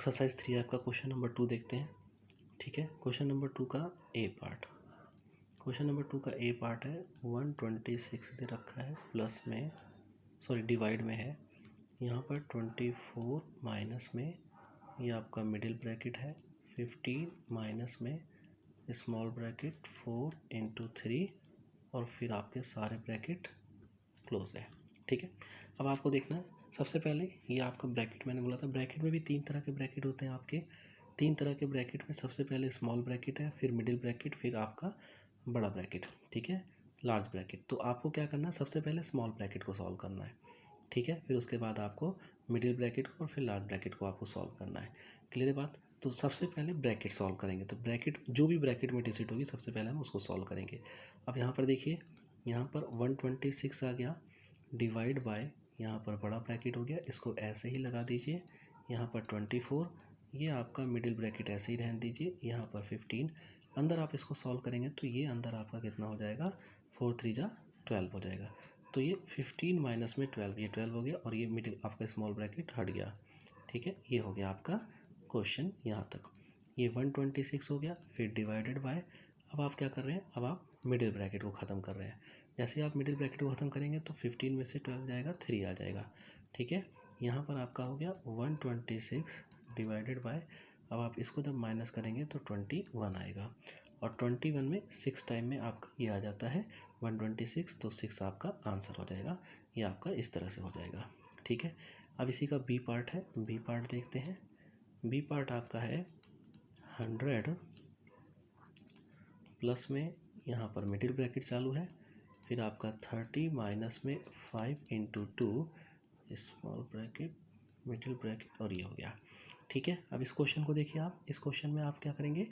Exercise 3 आपका question number 2 देखते हैं। ठीक है, क्वेश्चन नंबर 2 का ए पार्ट। क्वेश्चन नंबर 2 का ए पार्ट है 126 दे रखा है, प्लस में डिवाइड में है यहाँ पर 24 माइनस में ये आपका मिडिल ब्रैकेट है 15 माइनस में स्मॉल ब्रैकेट 4 इंटू 3 और फिर आपके सारे ब्रैकेट क्लोज है। ठीक है, अब आपको देखना है सबसे पहले ये आपका ब्रैकेट, मैंने बोला था ब्रैकेट में भी 3 तरह के ब्रैकेट होते हैं आपके। 3 तरह के ब्रैकेट में सबसे पहले स्मॉल ब्रैकेट है, फिर मिडिल ब्रैकेट, फिर आपका बड़ा ब्रैकेट, ठीक है, लार्ज ब्रैकेट। तो आपको क्या करना है, सबसे पहले स्मॉल ब्रैकेट को सॉल्व करना है, ठीक है, फिर उसके बाद आपको मिडिल ब्रैकेट को और फिर लार्ज ब्रैकेट को आपको सॉल्व करना है। क्लियर है बात? तो सबसे पहले ब्रैकेट सॉल्व करेंगे, तो ब्रैकेट जो भी ब्रैकेट में डिजिट होगी सबसे पहले हम उसको सॉल्व करेंगे। अब यहाँ पर देखिए, यहाँ पर 126 आ गया, डिवाइड बाय यहाँ पर बड़ा ब्रैकेट हो गया, इसको ऐसे ही लगा दीजिए। यहाँ पर 24, ये आपका मिडिल ब्रैकेट ऐसे ही रहने दीजिए। यहाँ पर 15, अंदर आप इसको सॉल्व करेंगे तो ये अंदर आपका कितना हो जाएगा, 4 3 जा 12 हो जाएगा। तो ये 15 माइनस में 12, ये 12 हो गया और ये मिडिल आपका स्मॉल ब्रैकेट हट गया। ठीक है, ये हो गया आपका क्वेश्चन यहाँ तक। ये 126 हो गया, फिर डिवाइडेड बाय, अब आप क्या कर रहे हैं, अब आप मिडिल ब्रैकेट को ख़त्म कर रहे हैं। जैसे आप मिडिल ब्रैकेट को ख़त्म करेंगे तो 15 में से 12 जाएगा, 3 आ जाएगा। ठीक है, यहाँ पर आपका हो गया 126 डिवाइडेड बाय, अब आप इसको जब माइनस करेंगे तो 21 आएगा, और 21 में 6 टाइम में आपका ये आ जाता है 126, तो 6 आपका आंसर हो जाएगा। ये आपका इस तरह से हो जाएगा। ठीक है, अब इसी का बी पार्ट है, बी पार्ट देखते हैं। बी पार्ट आपका है 100 प्लस में यहाँ पर मिडिल ब्रैकेट चालू है, फिर आपका 30 माइनस में 5 into 2 small bracket middle bracket, और ये हो गया। ठीक है, अब इस क्वेश्चन को देखिए आप, इस क्वेश्चन में आप क्या करेंगे,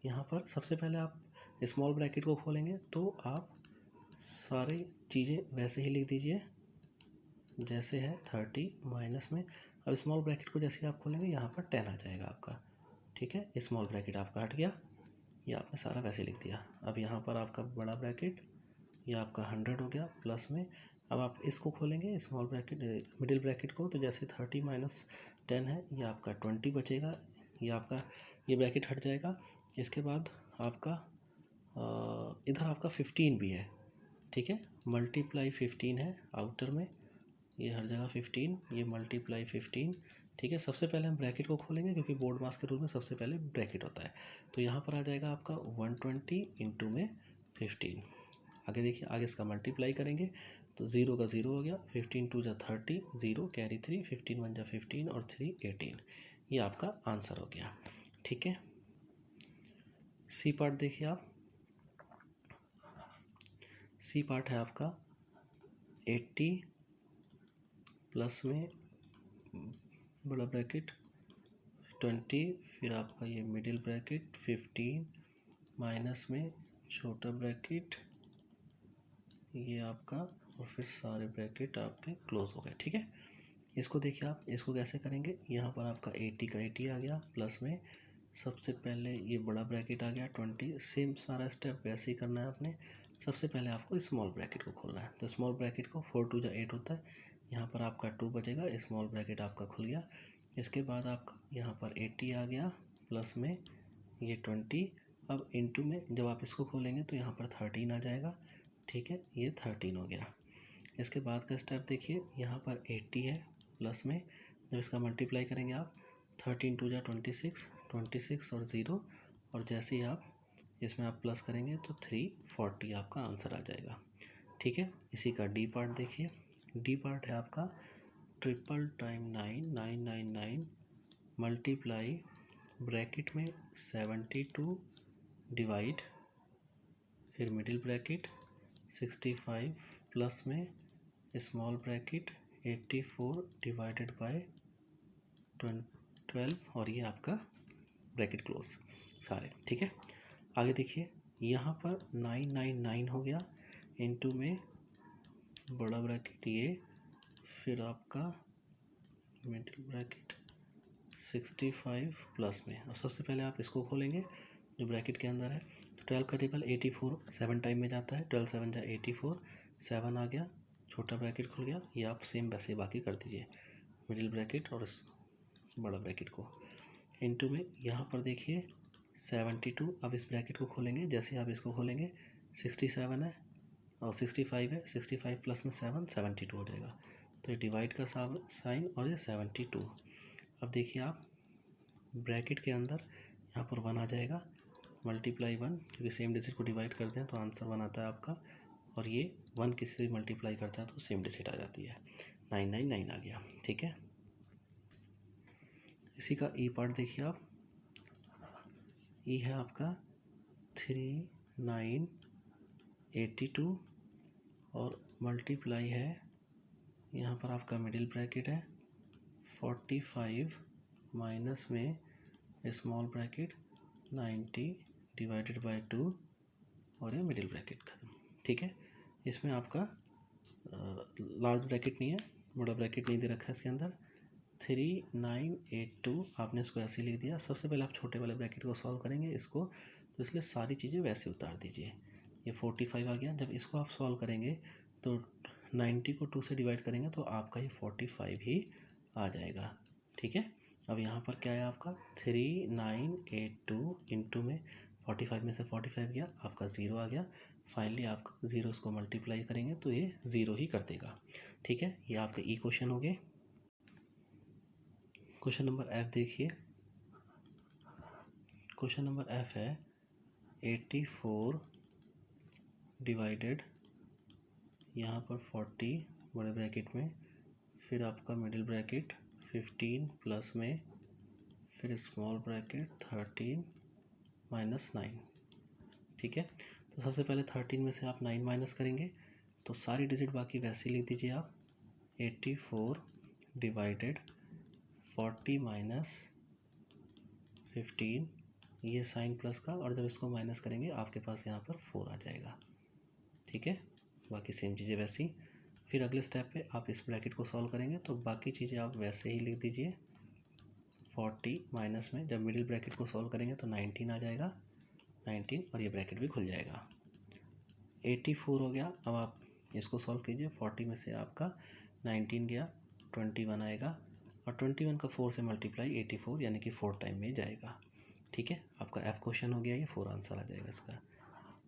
यहाँ पर सबसे पहले आप स्मॉल ब्रैकेट को खोलेंगे तो आप सारी चीज़ें वैसे ही लिख दीजिए जैसे है 30 माइनस में, अब स्मॉल ब्रैकेट को जैसे आप खोलेंगे यहाँ पर 10 आ जाएगा आपका। ठीक है, स्मॉल ब्रैकेट आपका हट गया, ये आपने सारा वैसे लिख दिया। अब यहाँ पर आपका बड़ा ब्रैकेट, ये आपका 100 हो गया, प्लस में अब आप इसको खोलेंगे स्मॉल ब्रैकेट मिडिल ब्रैकेट को, तो जैसे 30 माइनस 10 है, ये आपका 20 बचेगा, ये आपका ये ब्रैकेट हट जाएगा। इसके बाद आपका इधर आपका 15 भी है। ठीक है, मल्टीप्लाई 15 है आउटर में, ये हर जगह 15, ये मल्टीप्लाई 15। ठीक है, सबसे पहले हम ब्रैकेट को खोलेंगे क्योंकि बोर्ड मास के रूल में सबसे पहले ब्रैकेट होता है। तो यहाँ पर आ जाएगा आपका 120 इंटू में 15। आगे देखिए, आगे इसका मल्टीप्लाई करेंगे तो 0 का 0 हो गया, 15 2 जा 30, 0 कैरी 3, 15 1 जा 15 और 3 18, ये आपका आंसर हो गया। ठीक है, सी पार्ट देखिए आप, सी पार्ट है आपका 80 प्लस में बड़ा ब्रैकेट 20, फिर आपका ये मिडिल ब्रैकेट 15 माइनस में छोटा ब्रैकेट ये आपका, और फिर सारे ब्रैकेट आपके क्लोज हो गए। ठीक है, इसको देखिए आप, इसको कैसे करेंगे, यहाँ पर आपका 80 का 80 आ गया, प्लस में सबसे पहले ये बड़ा ब्रैकेट आ गया 20, सेम सारा स्टेप वैसे ही करना है आपने। सबसे पहले आपको स्मॉल ब्रैकेट को खोलना है, तो स्मॉल ब्रैकेट को 4 2 जा 8 होता है, यहाँ पर आपका 2 बचेगा, स्मॉल ब्रैकेट आपका खुल गया। इसके बाद आपका यहाँ पर 80 आ गया, प्लस में ये 20, अब इनटू में जब आप इसको खोलेंगे तो यहाँ पर 13 आ जाएगा। ठीक है, ये 13 हो गया। इसके बाद का स्टेप देखिए, यहाँ पर 80 है, प्लस में जब इसका मल्टीप्लाई करेंगे आप 13 2 जा 26, 26 और 0, और जैसे ही आप इसमें आप प्लस करेंगे तो 340 आपका आंसर आ जाएगा। ठीक है, इसी का डी पार्ट देखिए, डी पार्ट है आपका 999 मल्टीप्लाई ब्रैकेट में 72 डिवाइड, फिर मिडिल ब्रैकेट 65 प्लस में स्मॉल ब्रैकेट 84 डिवाइडेड बाय 12, और ये आपका ब्रैकेट क्लोज सारे। ठीक है, आगे देखिए, यहाँ पर 999 हो गया, इनटू में बड़ा ब्रैकेट ये, फिर आपका मिडिल ब्रैकेट 65 प्लस में, अब सबसे पहले आप इसको खोलेंगे जो ब्रैकेट के अंदर है, तो 12 का टेबल 84 7 टाइम में जाता है, 12 7 जा 84, 7 आ गया, छोटा ब्रैकेट खुल गया, ये आप सेम वैसे बाकी कर दीजिए, मिडिल ब्रैकेट और बड़ा ब्रैकेट को। इनटू में यहाँ पर देखिए 72। अब इस ब्रैकेट को खोलेंगे, जैसे आप इसको खोलेंगे 67 है और 65 है, 65 प्लस में 7 72 हो जाएगा। तो ये डिवाइड का साइन और ये 72। अब देखिए आप ब्रैकेट के अंदर यहाँ पर 1 आ जाएगा, मल्टीप्लाई 1, क्योंकि सेम डिजिट को डिवाइड करते हैं तो आंसर 1 आता है आपका। और ये 1 किसी से मल्टीप्लाई करता है तो सेम डिजिट आ जाती है, 999 आ गया। ठीक है, इसी का ई पार्ट देखिए आप, ई है आपका 3982 और मल्टीप्लाई है, यहाँ पर आपका मिडिल ब्रैकेट है 45 माइनस में स्मॉल ब्रैकेट 90 डिवाइडेड बाय 2 और ये मिडिल ब्रैकेट खत्म। ठीक है, इसमें आपका लार्ज ब्रैकेट नहीं है, बड़ा ब्रैकेट नहीं दे रखा है इसके अंदर। 3982 आपने इसको ऐसे लिख दिया। सबसे पहले आप छोटे वाले ब्रैकेट को सॉल्व करेंगे इसको, तो इसलिए सारी चीज़ें वैसे उतार दीजिए। ये 45 आ गया, जब इसको आप सॉल्व करेंगे तो 90 को 2 से डिवाइड करेंगे तो आपका ये 45 ही आ जाएगा। ठीक है, अब यहाँ पर क्या है आपका 3982 इंटू में 45 में से 45 गया, आपका 0 आ गया। फाइनली आप 0 को मल्टीप्लाई करेंगे तो ये 0 ही कर देगा। ठीक है, ये आपके ई क्वेश्चन हो गए। क्वेश्चन नंबर एफ देखिए, क्वेश्चन नंबर एफ है 84 डिवाइडेड, यहाँ पर 40 बड़े ब्रैकेट में, फिर आपका मिडिल ब्रैकेट 15 प्लस में, फिर स्मॉल ब्रैकेट 13 माइनस 9। ठीक है, तो सबसे पहले 13 में से आप 9 माइनस करेंगे तो सारी डिजिट बाकी वैसे ही लिख दीजिए आप। 84 डिवाइडेड 40 माइनस 15, ये साइन प्लस का, और जब इसको माइनस करेंगे आपके पास यहाँ पर 4 आ जाएगा। ठीक है, बाकी सेम चीज़ें वैसी। फिर अगले स्टेप पे आप इस ब्रैकेट को सॉल्व करेंगे तो बाकी चीज़ें आप वैसे ही लिख दीजिए। 40 माइनस में जब मिडिल ब्रैकेट को सॉल्व करेंगे तो 19 आ जाएगा, 19, और ये ब्रैकेट भी खुल जाएगा। 84 हो गया, अब आप इसको सॉल्व कीजिए। 40 में से आपका 19 गया, 21 आएगा, और 21 का 4 से मल्टीप्लाई 84, यानी कि 4 टाइम में जाएगा। ठीक है, आपका एफ क्वेश्चन हो गया, ये 4 आंसर आ जाएगा इसका।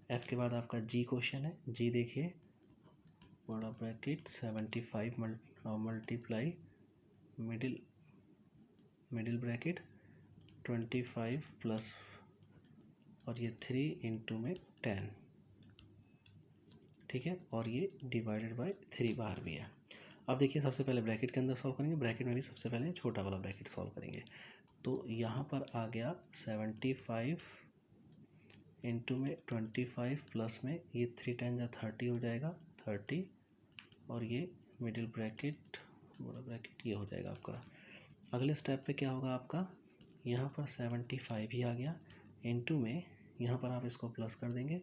एफ के बाद आपका जी क्वेश्चन है। जी देखिए, बड़ा bracket 75 multiply middle bracket 25 plus, और ये 3 इंटू में 10। ठीक है, और ये डिवाइडेड बाय 3 बाहर भी है। अब देखिए सबसे पहले ब्रैकेट के अंदर सॉल्व करेंगे, ब्रैकेट में भी सबसे पहले छोटा वाला ब्रैकेट सॉल्व करेंगे। तो यहाँ पर आ गया 75 इंटू में 25 प्लस में ये 3 10 जा 30 हो जाएगा, 30, और ये मिडिल ब्रैकेट बड़ा ब्रैकेट ये हो जाएगा आपका। अगले स्टेप पे क्या होगा आपका, यहाँ पर 75 ही आ गया, इंटू में यहाँ पर आप इसको प्लस कर देंगे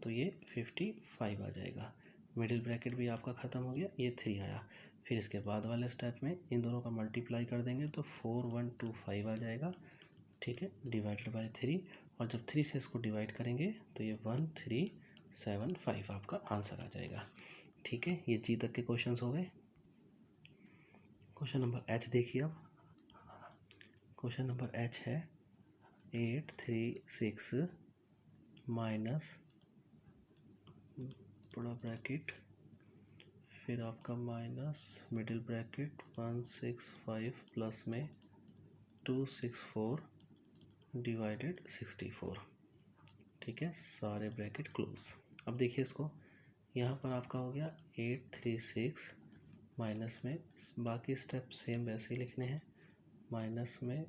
तो ये 55 आ जाएगा। मिडिल ब्रैकेट भी आपका ख़त्म हो गया, ये 3 आया। फिर इसके बाद वाले स्टेप में इन दोनों का मल्टीप्लाई कर देंगे तो 4125 आ जाएगा। ठीक है, डिवाइडेड बाय 3, और जब 3 से इसको डिवाइड करेंगे तो ये 1375 आपका आंसर आ जाएगा। ठीक है, ये जी तक के क्वेश्चंस हो गए। क्वेश्चन नंबर एच देखिए, अब क्वेश्चन नंबर एच है 836 माइनस बड़ा ब्रैकेट, फिर आपका माइनस मिडिल ब्रैकेट 165 प्लस में 264 डिवाइडेड 64। ठीक है, सारे ब्रैकेट क्लोज। अब देखिए इसको, यहाँ पर आपका हो गया 836 माइनस में, बाकी स्टेप सेम वैसे ही लिखने हैं, माइनस में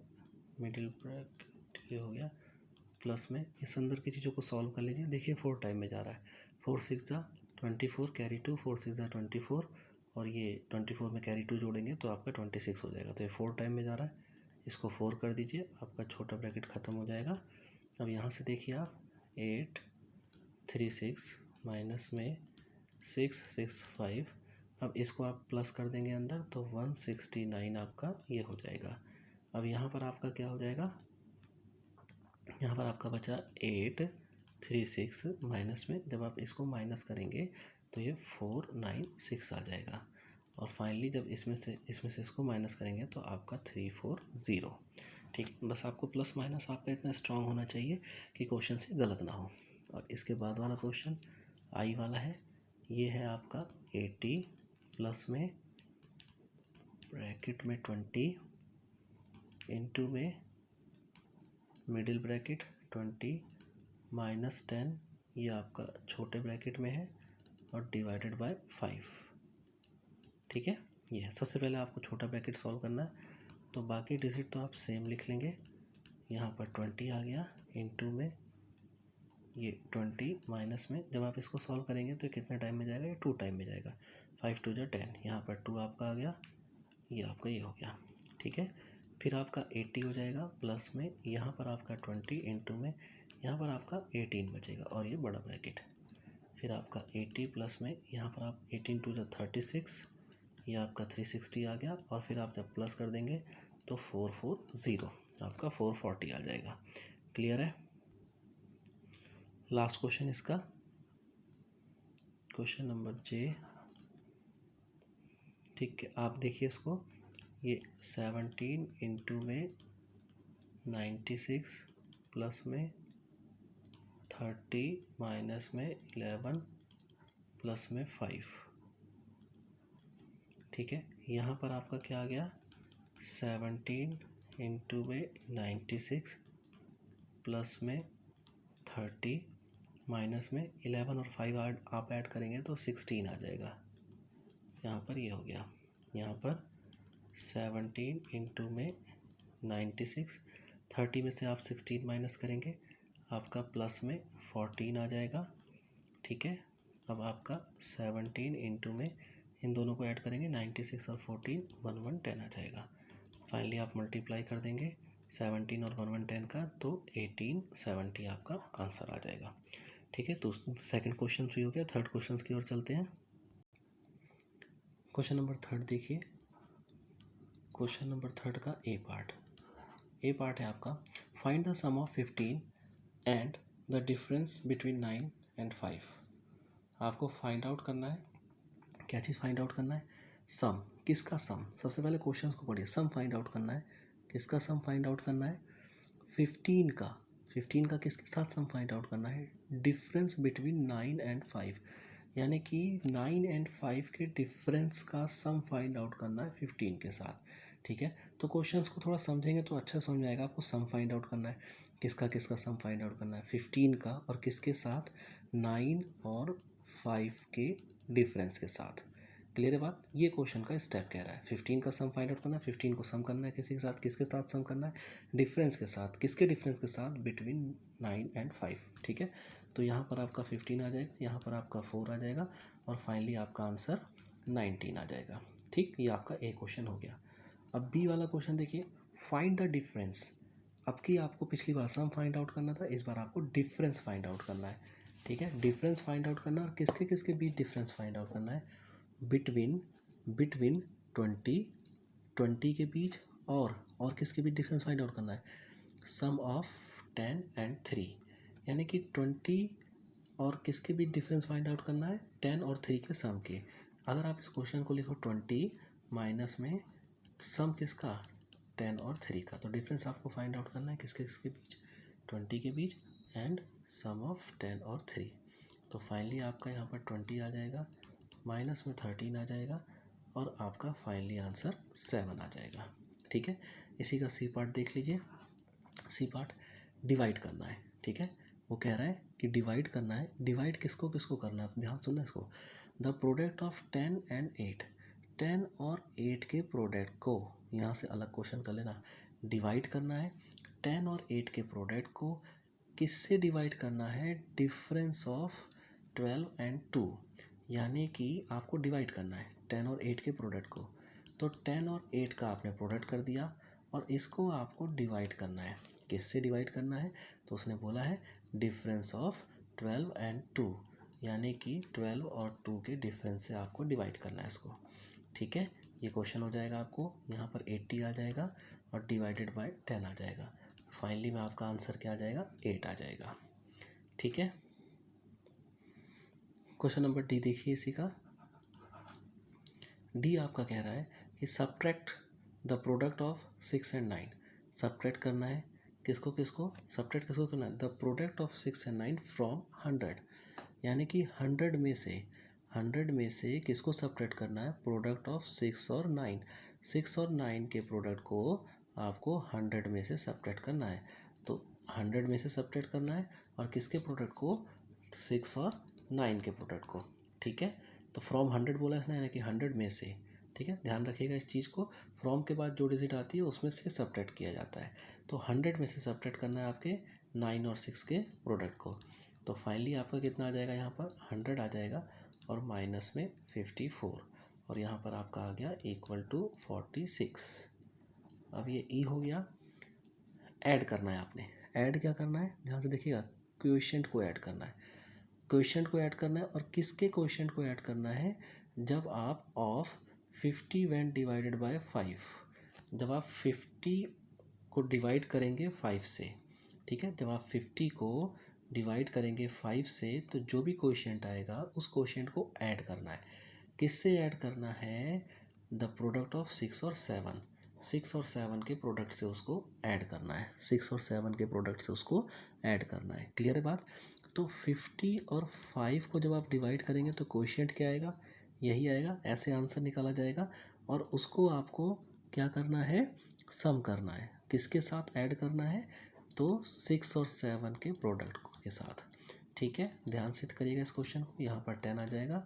मिडिल ब्रैकेट ये हो गया, प्लस में इस अंदर की चीज़ों को सॉल्व कर लीजिए। देखिए 4 टाइम में जा रहा है, 4 6 जा 24 कैरी 2, 4 6 जा 24, और ये 24 में कैरी 2 जोड़ेंगे तो आपका 26 हो जाएगा। तो ये 4 टाइम में जा रहा है, इसको 4 कर दीजिए, आपका छोटा ब्रैकेट ख़त्म हो जाएगा। अब यहाँ से देखिए आप 836 माइनस में 665, अब इसको आप प्लस कर देंगे अंदर तो 169 आपका ये हो जाएगा। अब यहाँ पर आपका क्या हो जाएगा, यहाँ पर आपका बचा 836 माइनस में, जब आप इसको माइनस करेंगे तो ये 496 आ जाएगा, और फाइनली जब इसमें से इसको माइनस करेंगे तो आपका 340। ठीक, बस आपको प्लस माइनस आपका इतना स्ट्रांग होना चाहिए कि क्वेश्चन से गलत ना हो। और इसके बाद वाला क्वेश्चन आई वाला है, ये है आपका 80 प्लस में ब्रैकेट में 20 इंटू में मिडिल ब्रैकेट 20 माइनस 10, ये आपका छोटे ब्रैकेट में है, और डिवाइडेड बाय 5। ठीक है, ये है। सबसे पहले आपको छोटा ब्रैकेट सॉल्व करना है, तो बाकी डिजिट तो आप सेम लिख लेंगे। यहाँ पर 20 आ गया इंटू में ये 20 माइनस में, जब आप इसको सॉल्व करेंगे तो कितने टाइम में जाएगा, ये 2 टाइम में जाएगा। 5 2 जा 10, यहाँ पर 2 आपका आ गया, ये आपका ये हो गया। ठीक है, फिर आपका 80 हो जाएगा प्लस में यहाँ पर आपका 20 इंटू में यहाँ पर आपका 18 बचेगा, और ये बड़ा ब्रैकेट। फिर आपका 80 प्लस में यहाँ पर आप 18 2 जा 36, ये आपका 360 आ गया, और फिर आप जब प्लस कर देंगे तो 440 आपका 440 आ जाएगा। क्लियर है। लास्ट क्वेश्चन इसका, क्वेश्चन नंबर जे। ठीक है, आप देखिए इसको, ये 17 इंटू में 96 प्लस में 30 माइनस में 11 प्लस में 5। ठीक है, यहाँ पर आपका क्या आ गया, 17 इंटू में 96 प्लस में 30 माइनस में 11 और 5 आप ऐड करेंगे तो 16 आ जाएगा। यहाँ पर ये हो गया, यहाँ पर 17 इंटू में 96, 30 में से आप 16 माइनस करेंगे, आपका प्लस में 14 आ जाएगा। ठीक है, अब आपका 17 इंटू में इन दोनों को ऐड करेंगे, 96 और 14 1110 आ जाएगा। फाइनली आप मल्टीप्लाई कर देंगे 17 और 1110 का, तो 1870 आपका आंसर आ जाएगा। ठीक है, तो सेकंड क्वेश्चन भी हो गया। थर्ड क्वेश्चन की ओर चलते हैं। क्वेश्चन नंबर थर्ड देखिए, क्वेश्चन नंबर थर्ड का ए पार्ट है आपका, find the sum of 15 and the difference between 9 and 5। आपको फाइंड आउट करना है, क्या चीज़ फाइंड आउट करना है, सम। किसका सम, सबसे पहले क्वेश्चन को पढ़िए। सम फाइंड आउट करना है, किसका सम फाइंड आउट करना है, 15 का किसके साथ सम फाइंड आउट करना है, डिफरेंस बिटवीन 9 एंड 5, यानी कि 9 एंड 5 के डिफरेंस का सम फाइंड आउट करना है 15 के साथ। ठीक है, तो क्वेश्चंस को थोड़ा समझेंगे तो अच्छा समझ में आएगा। आपको सम फाइंड आउट करना है, किसका सम फाइंड आउट करना है, 15 का, और किसके साथ, 9 और 5 के डिफरेंस के साथ। क्लियर है बात। ये क्वेश्चन का स्टेप कह रहा है, 15 का सम फाइंड आउट करना है, 15 को सम करना है किसी के साथ, किसके साथ सम करना है, डिफरेंस के साथ। किसके डिफरेंस के साथ, बिटवीन 9 एंड 5। ठीक है, तो यहाँ पर आपका 15 आ जाएगा, यहाँ पर आपका 4 आ जाएगा, और फाइनली आपका आंसर 19 आ जाएगा। ठीक, ये आपका ए क्वेश्चन हो गया। अब बी वाला क्वेश्चन देखिए, फाइंड द डिफरेंस। अब की आपको पिछली बार सम फाइंड आउट करना था, इस बार आपको डिफरेंस फाइंड आउट करना है। ठीक है, डिफरेंस फाइंड आउट करना, और किसके बीच डिफरेंस फाइंड आउट करना है, बिटवीन 20 के बीच, और किसके बीच डिफरेंस फाइंड आउट करना है, सम ऑफ 10 एंड 3, यानी कि 20 और किसके बीच डिफरेंस फाइंड आउट करना है, 10 और 3 के सम के। अगर आप इस क्वेश्चन को लिखो 20 माइनस में सम किसका, 10 और 3 का, तो डिफरेंस आपको फाइंड आउट करना है किसके बीच, 20 के बीच, एंड सम ऑफ 10 और 3। तो फाइनली आपका यहाँ पर 20 आ जाएगा, माइनस में 13 आ जाएगा, और आपका फाइनली आंसर 7 आ जाएगा। ठीक है, इसी का सी पार्ट देख लीजिए। सी पार्ट डिवाइड करना है। ठीक है, वो कह रहा है कि डिवाइड करना है, डिवाइड किसको करना है, ध्यान सुनना इसको। द प्रोडक्ट ऑफ 10 एंड 8, 10 और 8 के प्रोडक्ट को, यहाँ से अलग क्वेश्चन कर लेना, डिवाइड करना है। 10 और 8 के प्रोडक्ट को किससे डिवाइड करना है, डिफरेंस ऑफ 12 एंड 2, यानी कि आपको डिवाइड करना है 10 और 8 के प्रोडक्ट को। तो 10 और 8 का आपने प्रोडक्ट कर दिया, और इसको आपको डिवाइड करना है, किससे डिवाइड करना है, तो उसने बोला है डिफरेंस ऑफ 12 एंड 2, यानी कि 12 और 2 के डिफरेंस से आपको डिवाइड करना है इसको। ठीक है, ये क्वेश्चन हो जाएगा आपको, यहाँ पर 80 आ जाएगा, और डिवाइडेड बाय 10 आ जाएगा। फाइनली में आपका आंसर क्या आ जाएगा, 8 आ जाएगा। ठीक है, क्वेश्चन नंबर डी देखिए इसी का। डी आपका कह रहा है कि subtract the product of 6 and 9। Subtract करना है। किसको किसको सब्ट्रैक्ट किसको करना है? The product of 6 and 9 from 100, यानी कि 100 में से किसको सब्ट्रैक्ट करना है? प्रोडक्ट ऑफ 6 और 9। 6 और 9 के प्रोडक्ट को आपको 100 में से सब्ट्रैक्ट करना है। तो 100 में से सब्ट्रैक्ट करना है और किसके प्रोडक्ट को? 6 और 9 के प्रोडक्ट को। ठीक है, तो फ्रॉम 100 बोला इसने, यानी कि 100 में से। ठीक है, ध्यान रखिएगा इस चीज़ को। फ्रॉम के बाद जो डिजिट आती है उसमें से सब्ट्रैक्ट किया जाता है। तो 100 में से सब्ट्रैक्ट करना है आपके 9 और 6 के प्रोडक्ट को। तो फाइनली आपका कितना आ जाएगा? यहाँ पर 100 आ जाएगा और माइनस में 54, और यहाँ पर आपका आ गया इक्वल टू 46। अब ये ई हो गया। ऐड करना है आपने। ऐड क्या करना है? ध्यान से देखिएगा, क्वोशिएंट को ऐड करना है। क्वोशिएंट को ऐड करना है, और किसके क्वोशिएंट को ऐड करना है? जब आप ऑफ 50 व्हेन डिवाइडेड बाय 5, जब आप 50 को डिवाइड करेंगे 5 से। ठीक है, जब आप 50 को डिवाइड करेंगे 5 से, तो जो भी क्वोशिएंट आएगा उस क्वोशिएंट को ऐड करना है। किससे ऐड करना है? द प्रोडक्ट ऑफ 6 और 7। 6 और 7 के प्रोडक्ट से उसको ऐड करना है। 6 और 7 के प्रोडक्ट से उसको ऐड करना है। क्लियर है बात? तो 50 और 5 को जब आप डिवाइड करेंगे तो क्वोशिएंट क्या आएगा? यही आएगा। ऐसे आंसर निकाला जाएगा, और उसको आपको क्या करना है? सम करना है। किसके साथ ऐड करना है? तो 6 और 7 के प्रोडक्ट के साथ। ठीक है, ध्यान से करिएगा इस क्वेश्चन को। यहाँ पर 10 आ जाएगा,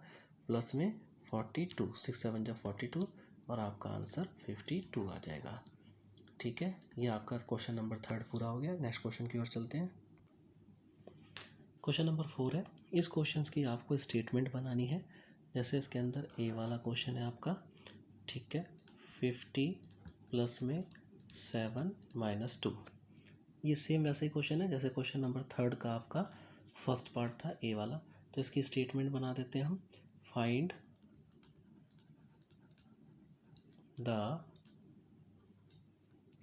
प्लस में 42, 6 7 जा 42, और आपका आंसर 52 आ जाएगा। ठीक है, ये आपका क्वेश्चन नंबर 3 पूरा हो गया। नेक्स्ट क्वेश्चन की ओर चलते हैं। क्वेश्चन नंबर 4 है। इस क्वेश्चन की आपको स्टेटमेंट बनानी है। जैसे इसके अंदर ए वाला क्वेश्चन है आपका। ठीक है, 50 प्लस में 7 माइनस 2। ये सेम वैसा ही क्वेश्चन है जैसे क्वेश्चन नंबर 3 का आपका फर्स्ट पार्ट था, ए वाला। तो इसकी स्टेटमेंट बना देते हैं हम। Find the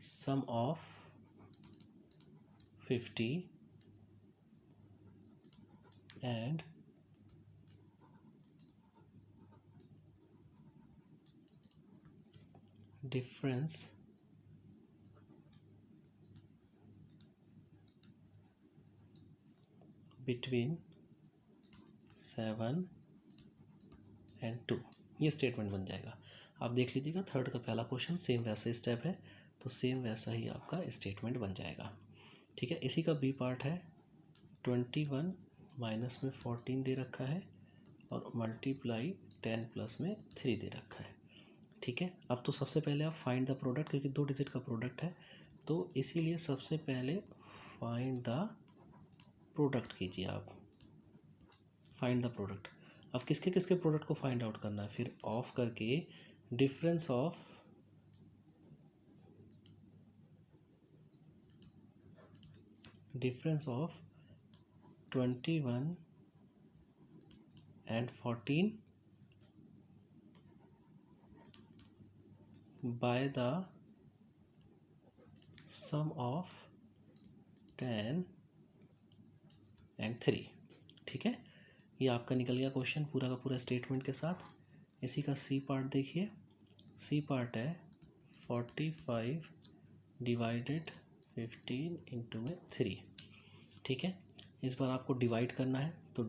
sum of 50 and difference between 7 and 2। ये स्टेटमेंट बन जाएगा। आप देख लीजिएगा, 3 का पहला क्वेश्चन सेम वैसा स्टेप है, तो सेम वैसा ही आपका स्टेटमेंट बन जाएगा। ठीक है, इसी का बी पार्ट है। 21 माइनस में 14 दे रखा है, और मल्टीप्लाई 10 प्लस में 3 दे रखा है। ठीक है, अब तो सबसे पहले आप फाइंड द प्रोडक्ट, क्योंकि 2 डिजिट का प्रोडक्ट है, तो इसीलिए सबसे पहले फाइंड द प्रोडक्ट कीजिए आप। Find the product. अब किसके किसके प्रोडक्ट को फाइंड आउट करना है? फिर ऑफ करके difference of difference of 21 and 14 by the sum of 10 and 3। ठीक है, ये आपका निकल गया क्वेश्चन पूरा का पूरा स्टेटमेंट के साथ। इसी का सी पार्ट देखिए। सी पार्ट है 45 डिवाइडेड 15 इंटू में 3। ठीक है, इस बार आपको डिवाइड करना है, तो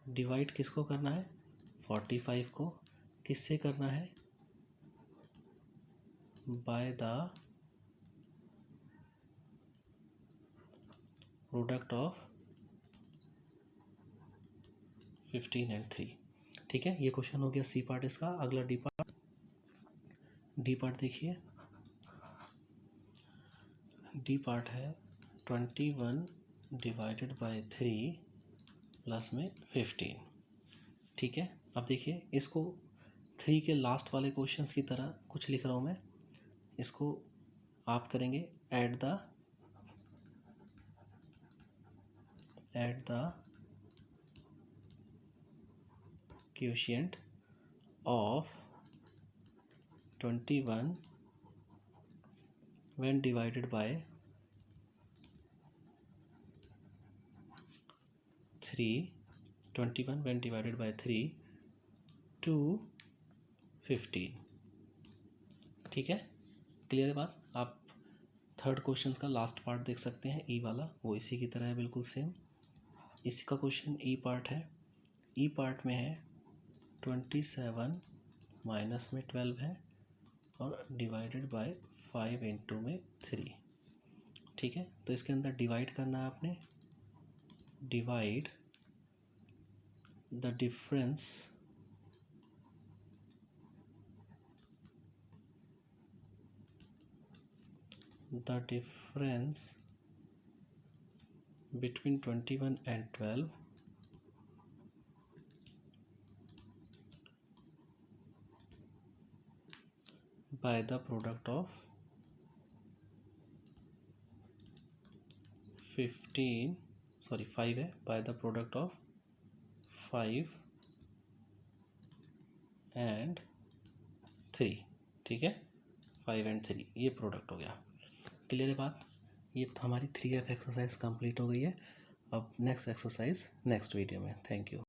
डिवाइड किसको करना है? 45 को। किससे करना है? By the product of 15 and 3। ठीक है, ये क्वेश्चन हो गया सी पार्ट इसका। अगला डी पार्ट देखिए। डी पार्ट है 21 डिवाइडेड बाय 3 प्लस में 15। ठीक है, अब देखिए इसको 3 के लास्ट वाले क्वेश्चंस की तरह कुछ लिख रहा हूँ मैं। इसको आप करेंगे add the quotient of 21 when divided by 3, 21 when divided by 3 to 15। ठीक है, क्लियर है बात। आप थर्ड क्वेश्चन का लास्ट पार्ट देख सकते हैं, ई वाला, वो इसी की तरह है बिल्कुल सेम। इसी का क्वेश्चन ई पार्ट है। ई पार्ट में है 27 माइनस में 12 है और डिवाइडेड बाय 5 इंटू में 3। ठीक है, तो इसके अंदर डिवाइड करना है आपने। Divide the difference between 21 and 12 by the product of 5 है, by the product of 5 and 3। ठीक है, 5 and 3 ये प्रोडक्ट हो गया। क्लियर है बात। ये हमारी 3F एक्सरसाइज कंप्लीट हो गई है। अब नेक्स्ट एक्सरसाइज नेक्स्ट वीडियो में। Thank you.